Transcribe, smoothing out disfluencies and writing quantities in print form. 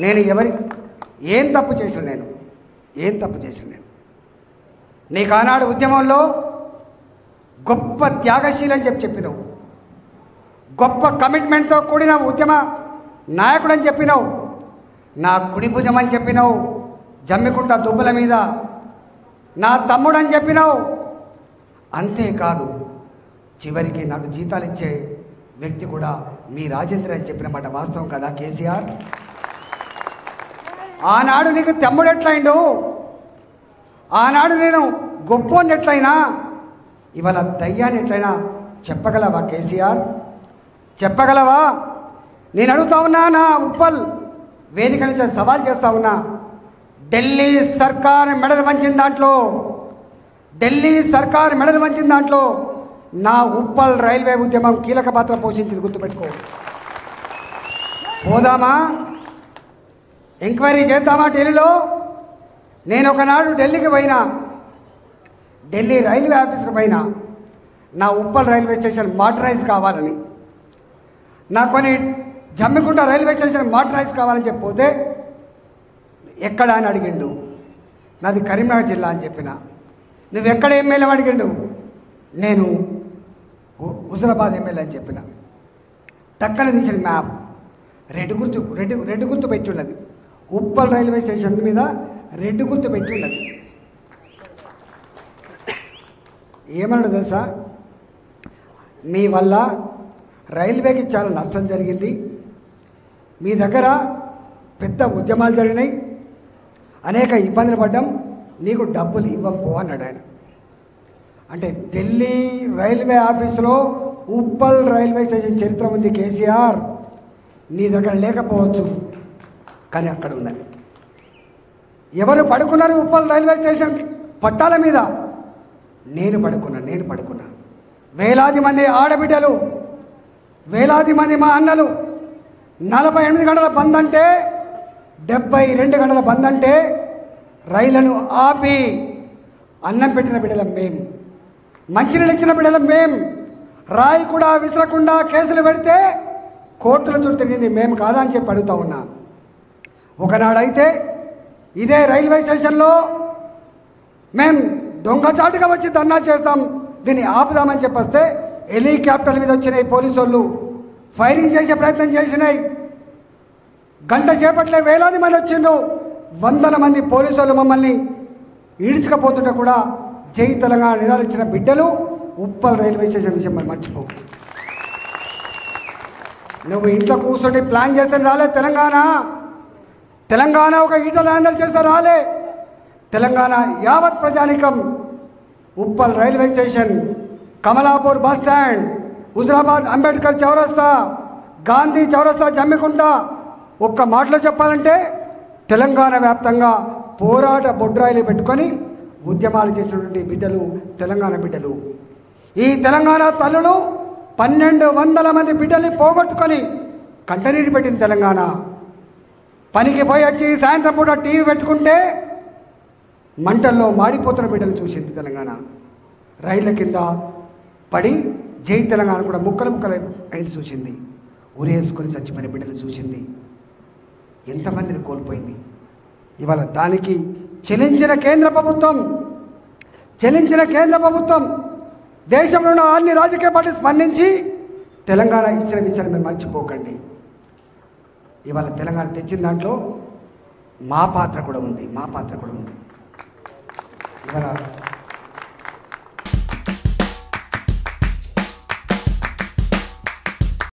నేను ఏం తప్పు చేసిన నేను నీకు ఆనాడు ఉద్యమంలో గొప్ప త్యాగశీలని చెప్పినావు, గొప్ప కమిట్మెంట్తో కూడిన ఉద్యమ నాయకుడని చెప్పినావు, నా కుడి భుజం అని చెప్పినావు, జమ్మికుంట దుబ్బల మీద నా తమ్ముడని చెప్పినావు. అంతేకాదు చివరికి నాకు జీతాలు ఇచ్చే వ్యక్తి కూడా మీ రాజేంద్ర అని చెప్పిన మాట వాస్తవం కదా కేసీఆర్? ఆనాడు నీకు తమ్ముడు ఎట్లయిండు, ఆనాడు నేను గొప్పోని ఎట్లయినా ఇవాళ దయ్యాన్ని ఎట్లయినా చెప్పగలవా కేసీఆర్? చెప్పగలవా? నేను అడుగుతా ఉన్నా, నా ఉప్పల్ వేదిక నుంచి సవాల్ చేస్తా ఉన్నా. ఢిల్లీ సర్కార్ మెడలు వంచిన దాంట్లో నా ఉప్పల్ రైల్వే ఉద్యమం కీలక పాత్ర పోషించింది, గుర్తుపెట్టుకో. పోదామా, ఎంక్వైరీ చేద్దామా ఢిల్లీలో? నేను ఒకనాడు ఢిల్లీకి పోయినా, ఢిల్లీ రైల్వే ఆఫీస్కి పోయినా, నా ఉప్పల్ రైల్వే స్టేషన్ మోడర్నైజ్ కావాలని, నా కొన్ని జమ్మికుంట రైల్వే స్టేషన్ మోడర్నైజ్ కావాలని చెప్పిపోతే ఎక్కడ అని అడిగిండు. నాది కరీంనగర్ జిల్లా అని చెప్పిన. నువ్వు ఎక్కడ ఎమ్మెల్యే అడిగిండు? నేను హుజరాబాద్ ఎమ్మెల్యే అని చెప్పిన. టక్కన తీసిన మ్యాప్ రెడ్ గుర్తు పెట్టి ఉన్నది, ఉప్పల్ రైల్వే స్టేషన్ మీద రెడ్ గుర్తు పెట్టి ఉన్నది. ఏమన్నాడు తెలుసా? మీ వల్ల రైల్వేకి చాలా నష్టం జరిగింది, మీ దగ్గర పెద్ద ఉద్యమాలు జరిగినాయి, అనేక ఇబ్బందులు పడ్డాం, నీకు డబ్బులు ఇవ్వం పో అన్నాడు ఆయన. అంటే ఢిల్లీ రైల్వే ఆఫీసులో ఉప్పల్ రైల్వే స్టేషన్ చరిత్ర ఉంది కేసీఆర్, నీ దగ్గర లేకపోవచ్చు కానీ అక్కడ ఉన్నది. ఎవరు పడుకున్నారు ఉప్పల్ రైల్వే స్టేషన్ పట్టాల మీద? నేను పడుకున్నా. వేలాది మంది ఆడబిడ్డలు, వేలాది మంది మా అన్నలు 48 గంటల బంద్ అంటే, 72 గంటల బంద్ అంటే రైళ్లను ఆపి అన్నం పెట్టిన బిడ్డలం మేం, మంచినీళ్ళు ఇచ్చిన బిడ్డలం మేం, రాయి కూడా విసరకుండా కేసులు పెడితే కోర్టుల చుట్టూ తిరిగింది మేము కాదా అని చెప్పి అడుగుతా ఉన్నా. ఒకనాడైతే ఇదే రైల్వే స్టేషన్లో మేం దొంగచాటుగా వచ్చి ధర్నా చేస్తాం, దీన్ని ఆపుదామని చెప్పొస్తే హెలికాప్టర్ల మీద వచ్చినాయి పోలీసు వాళ్ళు, ఫైరింగ్ చేసే ప్రయత్నం చేసినాయి. గంట చేపట్లే వేలాది మంది వచ్చిండ్రు, 100ల మంది పోలీసు వాళ్ళు మమ్మల్ని ఈడ్చుకపోతుంటే కూడా జై తెలంగాణ నినాదాలు ఇచ్చిన బిడ్డలు ఉప్పల్ రైల్వే స్టేషన్ విషయం మరి మర్చిపో. నువ్వు ఇంట్లో కూర్చొని ప్లాన్ చేస్తే రాలే తెలంగాణ ఒక ఈటల హ్యాండల్ చేస్తే రాలే. తెలంగాణ యావత్ ప్రజానికం Uppal railway station, Kamalapur bus stand, Huzurabad Ambedkar చౌరస్తా, గాంధీ చౌరస్తా, జమ్మికుంట, ఒక్క మాటలో చెప్పాలంటే తెలంగాణ వ్యాప్తంగా పోరాట బొడ్రాయిలు పెట్టుకొని ఉద్యమాలు చేసినటువంటి బిడ్డలు తెలంగాణ బిడ్డలు. ఈ తెలంగాణ తల్లులు 1200 మంది బిడ్డల్ని పోగొట్టుకొని కంటనీరు పెట్టింది తెలంగాణ. పనికి పోయి వచ్చి సాయంత్రం పూట టీవీ పెట్టుకుంటే మంటల్లో మాడిపోతున్న బిడ్డలు చూసింది తెలంగాణ. రైళ్ల కింద పడి జై తెలంగాణ కూడా ముక్కలు అయింది చూసింది. ఉరేసుకొని చచ్చిపోయిన బిడ్డలు చూసింది. ఎంతమందిని కోల్పోయింది. ఇవాళ దానికి చెలించిన కేంద్ర ప్రభుత్వం దేశంలో ఉన్న అన్ని రాజకీయ పార్టీలు స్పందించి తెలంగాణ ఇచ్చిన విషయాన్ని మీరు మర్చిపోకండి. ఇవాళ తెలంగాణ తెచ్చిన దాంట్లో మా పాత్ర కూడా ఉంది. ఇవాళ